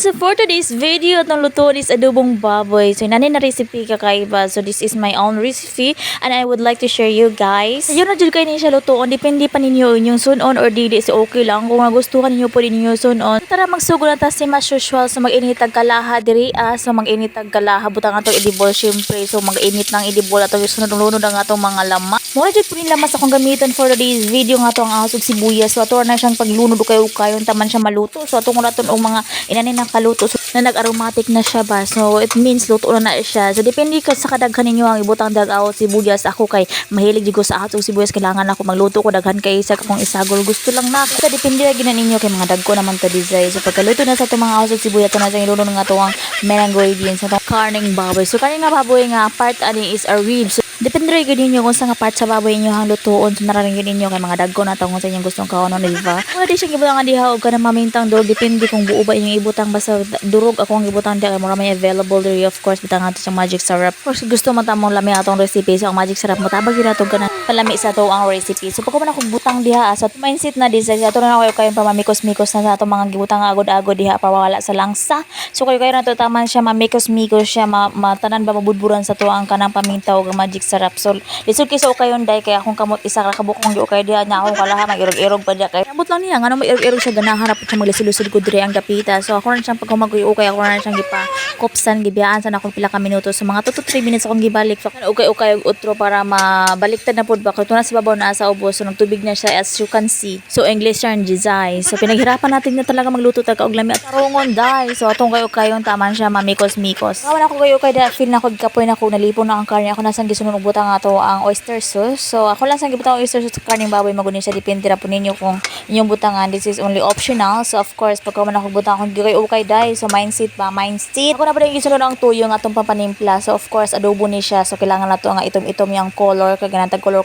So for today's video, itong luto is adobong baboy. So nanay na recipe kakaiba. So this is my own recipe and I would like to share you guys. So yun na dyan kayo niya siya lutoon. Depende pa ninyo inyong sunon or dili. So okay lang. Kung nagustuhan ninyo po ninyo sunon. So, tara magsugo na ta si mas usual. So mag-initag kalaha diri. So mag-initag kalaha. Butang atong edibol syempre. So mag-init ng edibol. Atong sunod-lunod ang atong mga lama. Mura dyan po nila mas akong gamitan for today's video nga atong asog sibuyas. So ato na siyang paglunod kayo taman siya maluto. So atong naton og mga inanin na kaluto so, na nag-aromatic na siya ba. So it means luto na siya. So depende ka sa kadaghan ninyo ang ibutang dagaw sibuyas. Ako kay mahilig jigo sa atong sibuyas, kailangan ako magluto ko daghan kay isa kung isagol gusto lang na. So depende ra gina ninyo kay mga dagko naman ta design. So pagkaluto na sa atong mga asog sibuyas to na sa iluno nga atong main ingredients sa karning baboy. So karning nga baboy nga part ani is a ribs. So, depende rin yun ninyo kung sa nga part sa baboy inyo hang lutoon. So nararingin ninyo kay mga dagko na kung sa inyong gustong kaonon, di ba? Wala di siyang ibutang nga diha o ka na mamintang durog. Depende kung buo ba inyong ibutang basta durog ako ang ibutang diha kay mura may available diri. Of course bitang ato sa magic syrup. Of course gusto mo tamong lami atong recipe. So ang magic syrup mo tabag yun ato ka na palami sa to ang recipe. So pagka man ako butang diha sa mindset na design ato na ako kayo pa mamikos-mikos na sa atong mga gibutang agod-agod diha para wala sa langsa. So kayo na to taman siya mamikos-mikos siya matanan ba mabudburan sa to ang kanang pamintaw og magic syrup. So lisod kay sa ukayon day kay akong kamot isa ra kabukong di ukay diha nya akong kalaha magirog-irog pa diha kay abot lang niya ngano mairog-irog siya ganahan ra pud siya maglisod-lisod ko diri ang gapita. So ako ran siyang pagkumaguy-ukay ako ran siyang gipa kopsan gibiyaan sa akong pila ka minuto. So mga 2 to 3 minutes akong gibalik. So ukay-ukay og utro para mabaliktad na pud ba kay tuna sa babaw na sa ubos. So nagtubig na siya as you can see. So English yan jizay. So pinaghirapan natin na talaga magluto taga og lami at tarungon day. So atong kayo-kayon taman siya mamikos-mikos. Kawan ako kayo-ukay da feel na ko kapoy na ko nalipon na ang karne. Ako nasang gisunod og butang ato ang oyster sauce. So ako lang sang gibutang oyster sauce sa karning baboy magunin siya depende ra po ninyo kung inyong butangan. This is only optional. So of course pagka man ako butang akong gikay-ukay day. So mindset ba? Mindset. Ako na pa rin gisunod ang tuyo nga atong pampanimpla. So of course adobo ni siya. So kailangan na to nga itom-itom yung color kay ganantag color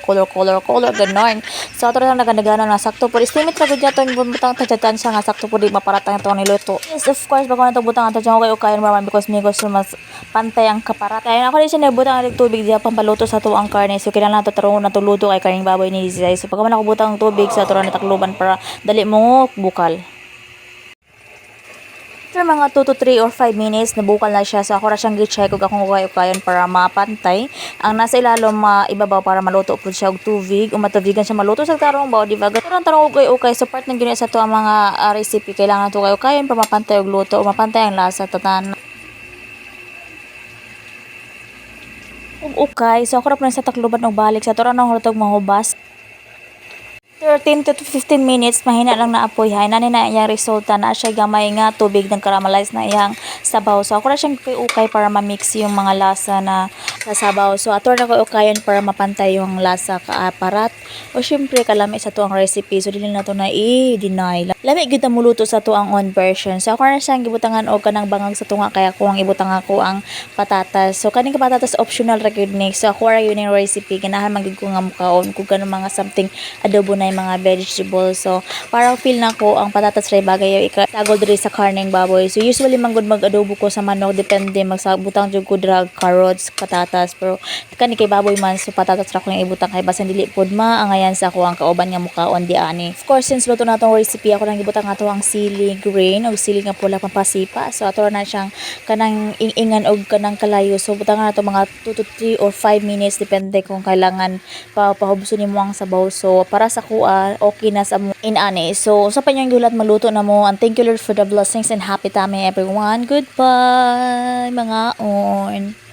ganon. So ato lang nagandagana na sakto po. Estimate ra gud yato yung butang tadyan siya nga sakto po di maparatang ito ang niluto. Yes of course pagka na to butang ato dyan okay naman because mas pantay ang kaparat. Kaya ako din siya nabutang ang tubig diya pampaluto sa to ang karne. So kailangan nato tarungon na to luto kay karning baboy ni Zay. So pagka man ako butang tubig sa turon ni takluban para dali mo bukal. After mga 2 to 3 or 5 minutes, nabukal na siya. So ako ra siyang gi-check ug akong ukay-ukayon para mapantay. Ang nasa ilalom ibabaw para maluto pud siya og tubig. Umatubigan siya maluto sa tarong baw, di ba? Tarong ukay-ukay. So part ng gina sa to ang mga recipe kailangan to ukay-ukayon para mapantay og luto, mapantay ang lasa tatan. Okay, so ako ra pa sa takluban og balik sa turon ng hurtog mahubas. 13 to 15 minutes mahina lang na apoy hay nani na iyang resulta na siya gamay nga tubig ng caramelize na iyang sabaw. So ako ra siyang ukay para ma-mix yung mga lasa na sa sabaw. So ato na ko ukayan para mapantay yung lasa kaaparat o syempre kalami sa to ang recipe. So dili na to na i-deny. Lami gyud ta muluto sa to ang own version. So ako ra siyang gibutangan og kanang bangag sa tunga kaya ko ang ibutang ako ang patatas. So kaning patatas optional ra gyud ni. So ako ra yun yung recipe ganahan man gyud ko nga mukaon kung kanang mga something adobo na mga vegetables. So parang feel na ko ang patatas ray bagay ikatagol diri sa karning baboy. So usually manggod mag-adobo ko sa manok depende magsabutang jud ko drag carrots, patatas pero kani kay baboy man so patatas ra ko yung ibutang kay basan dili pod maangayan sa ako ang kauban nga mukaon di ani. Of course since luto na tong recipe ako nang ibutang ato ang sili green o sili nga pula pampasipa. So ato na siyang kanang ingan og kanang kalayo. So butang na to mga 2 to 3 or 5 minutes depende kung kailangan pahubso nimo ang sabaw. So para sa ko okay na sa inani. So sa panyang gulat maluto na mo and thank you Lord for the blessings and happy time everyone. Goodbye mga on.